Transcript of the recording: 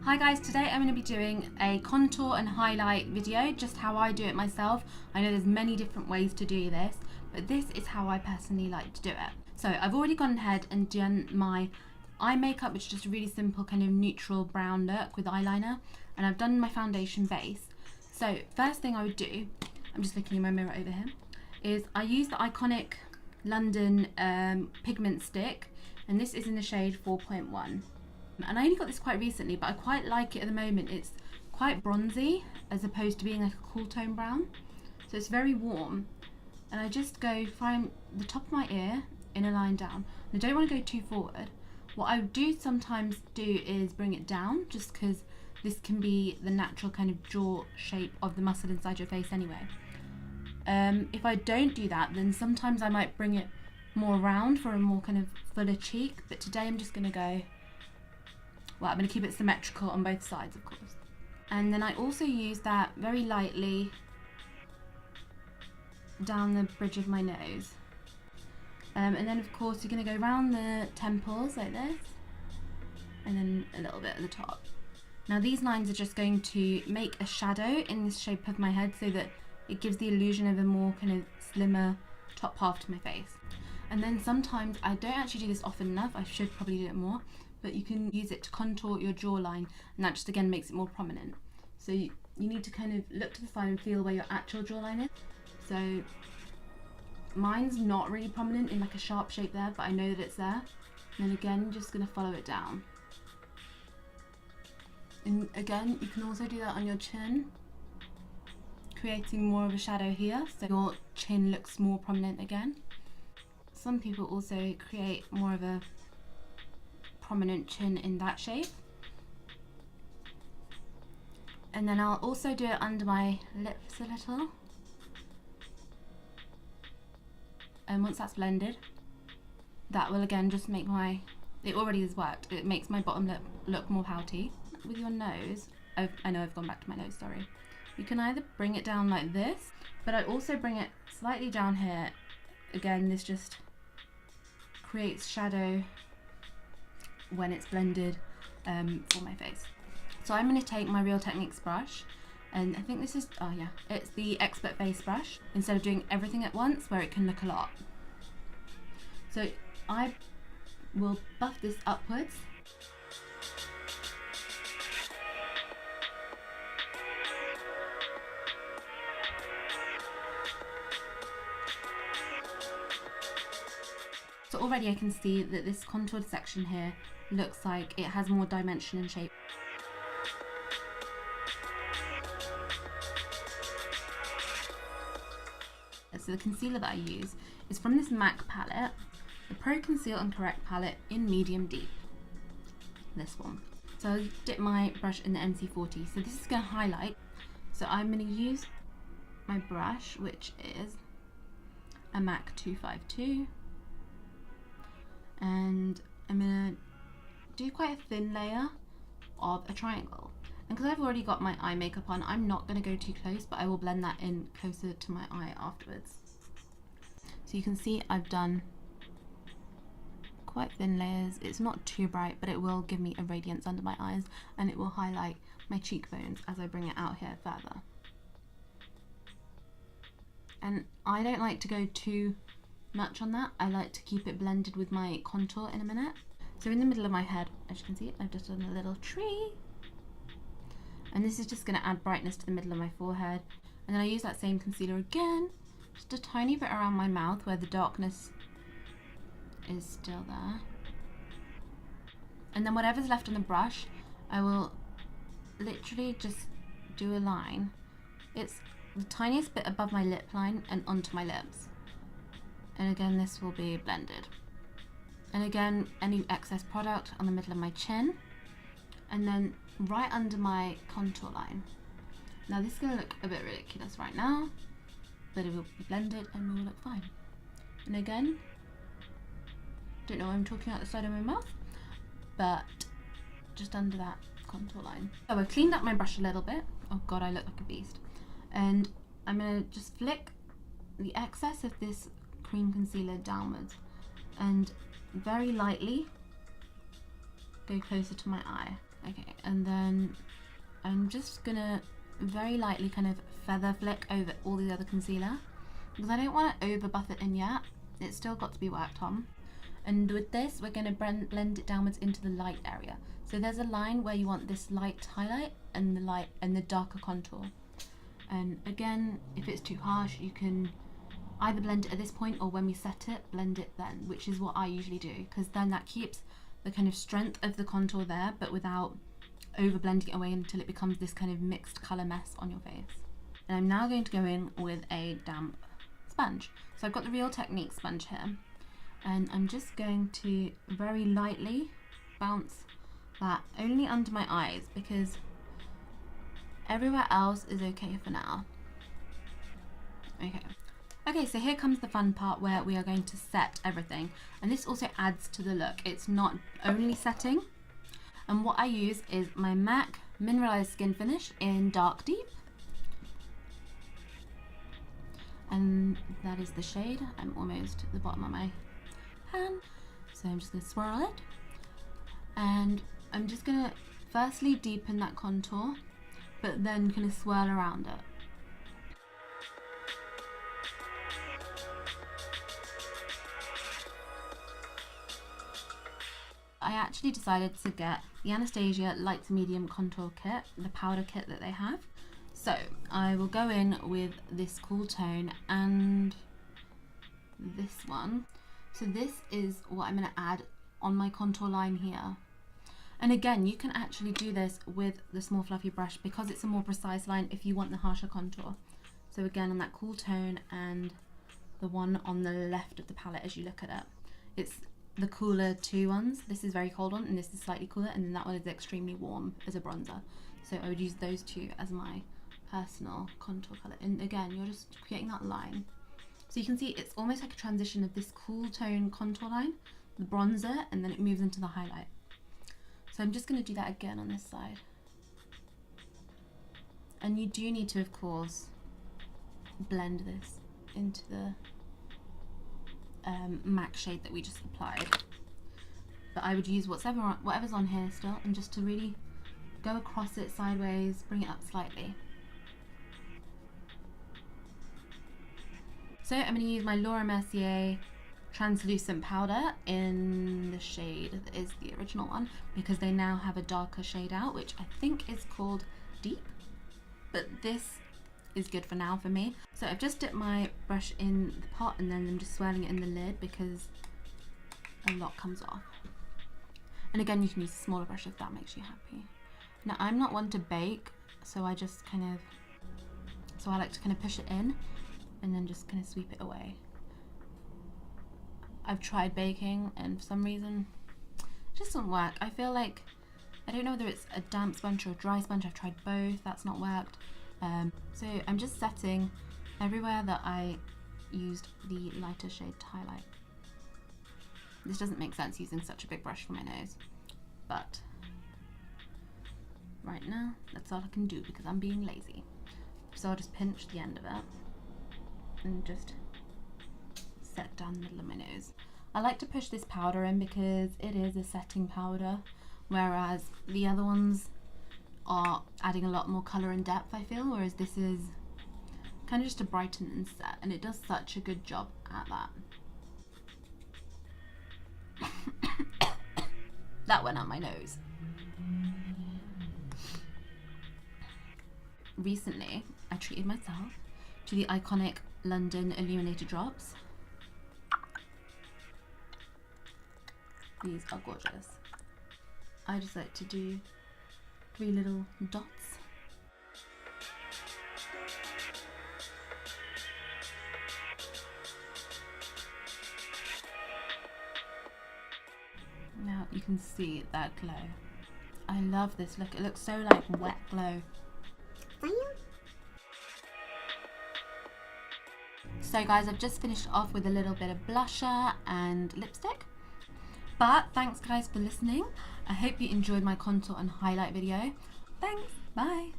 Hi guys, today I'm going to be doing a contour and highlight video, just how I do it myself. I know there's many different ways to do this, but this is how I personally like to do it. So I've already gone ahead and done my eye makeup, which is just a really simple kind of neutral brown look with eyeliner, and I've done my foundation base. So first thing I would do, I'm just looking in my mirror over here, is I use the iconic London pigment stick, and this is in the shade 4.1. And I only got this quite recently, but I quite like it at the moment. It's quite bronzy as opposed to being like a cool tone brown, so it's very warm. And I just go from the top of my ear in a line down, and I don't want to go too forward. What I do sometimes do is bring it down, just because this can be the natural kind of jaw shape of the muscle inside your face anyway. If I don't do that, then sometimes I might bring it more round for a more kind of fuller cheek, but today I'm just going to go, well, I'm going to keep it symmetrical on both sides, of course. And then I also use that very lightly down the bridge of my nose. And then, of course, you're going to go around the temples like this, and then a little bit at the top. Now, these lines are just going to make a shadow in the shape of my head so that it gives the illusion of a more kind of slimmer top half to my face. And then sometimes, I don't actually do this often enough, I should probably do it more, but you can use it to contour your jawline, and that just again makes it more prominent. So you need to kind of look to the side and feel where your actual jawline is. So mine's not really prominent in like a sharp shape there, but I know that it's there. And then again, I'm just going to follow it down. And again, you can also do that on your chin, creating more of a shadow here, so your chin looks more prominent again. Some people also create more of a prominent chin in that shape. And then I'll also do it under my lips a little. And once that's blended, that will again just make it already has worked, it makes my bottom lip look more pouty. With your nose, I know I've gone back to my nose, sorry. You can either bring it down like this, but I also bring it slightly down here. Again, this just creates shadow when it's blended for my face. So I'm going to take my Real Techniques brush, and I think this is, oh yeah, it's the Expert Face brush, instead of doing everything at once where it can look a lot. So I will buff this upwards. So already I can see that this contoured section here looks like it has more dimension and shape. So the concealer that I use is from this MAC palette, the Pro Conceal and Correct palette in Medium Deep. This one. So I'll dip my brush in the NC40. So this is going to highlight. So I'm going to use my brush, which is a MAC 252. And I'm going to do quite a thin layer of a triangle. And because I've already got my eye makeup on, I'm not going to go too close, but I will blend that in closer to my eye afterwards. So you can see I've done quite thin layers. It's not too bright, but it will give me a radiance under my eyes, and it will highlight my cheekbones as I bring it out here further. And I don't like to go too much on that. I like to keep it blended with my contour in a minute. So in the middle of my head, as you can see, I've just done a little tree, and this is just going to add brightness to the middle of my forehead. And then I use that same concealer again, just a tiny bit around my mouth where the darkness is still there. And then whatever's left on the brush, I will literally just do a line. It's the tiniest bit above my lip line and onto my lips. And again, this will be blended. And again, any excess product on the middle of my chin, and then right under my contour line. Now this is going to look a bit ridiculous right now, but it will be blended and will look fine. And again, don't know why I'm talking out the side of my mouth, but just under that contour line. So I've cleaned up my brush a little bit. Oh god, I look like a beast. And I'm going to just flick the excess of this cream concealer downwards and very lightly go closer to my eye. Okay, and then I'm just gonna very lightly kind of feather flick over all the other concealer because I don't want to over buff it in yet. It's still got to be worked on. And with this, we're going to blend it downwards into the light area. So there's a line where you want this light highlight and the darker contour. And again, if it's too harsh, you can either blend it at this point or when we set it, blend it then, which is what I usually do, because then that keeps the kind of strength of the contour there, but without over blending it away until it becomes this kind of mixed colour mess on your face. And I'm now going to go in with a damp sponge. So I've got the Real Technique sponge here, and I'm just going to very lightly bounce that only under my eyes because everywhere else is okay for now. Okay, so here comes the fun part where we are going to set everything, and this also adds to the look. It's not only setting, and what I use is my MAC Mineralize Skinfinish in Dark Deep, and that is the shade. I'm almost at the bottom of my pan, so I'm just going to swirl it, and I'm just going to firstly deepen that contour, but then kind of swirl around it. I actually decided to get the Anastasia light to medium contour kit, the powder kit that they have. So I will go in with this cool tone and this one. So this is what I'm going to add on my contour line here. And again, you can actually do this with the small fluffy brush because it's a more precise line if you want the harsher contour. So again, on that cool tone and the one on the left of the palette as you look at it. It's the cooler two ones. This is very cold one and this is slightly cooler, and then that one is extremely warm as a bronzer. So I would use those two as my personal contour colour. And again, you're just creating that line. So you can see it's almost like a transition of this cool tone contour line, the bronzer, and then it moves into the highlight. So I'm just going to do that again on this side. And you do need to, of course, blend this into the MAC shade that we just applied. But I would use whatever's on here still, and just to really go across it sideways, bring it up slightly. So I'm going to use my Laura Mercier translucent powder in the shade that is the original one, because they now have a darker shade out, which I think is called Deep, but this is good for now for me. So I've just dipped my brush in the pot and then I'm just swirling it in the lid because a lot comes off. And again, you can use a smaller brush if that makes you happy. Now I'm not one to bake, so I just kind of, I like to kind of push it in and then just kind of sweep it away. I've tried baking and for some reason it just doesn't work. I feel like, I don't know whether it's a damp sponge or a dry sponge. I've tried both, that's not worked. So I'm just setting everywhere that I used the lighter shade to highlight. This doesn't make sense using such a big brush for my nose, but right now that's all I can do because I'm being lazy. So I'll just pinch the end of it and just set down the middle of my nose. I like to push this powder in because it is a setting powder, whereas the other ones are adding a lot more colour and depth, I feel, whereas this is kind of just to brighten and set, and it does such a good job at that. That went up my nose. Recently, I treated myself to the iconic London Illuminator drops. These are gorgeous. I just like to do 3 little dots. Now you can see that glow. I love this look. It looks so like wet glow. So guys, I've just finished off with a little bit of blusher and lipstick. But thanks guys for listening. I hope you enjoyed my contour and highlight video. Thanks, bye.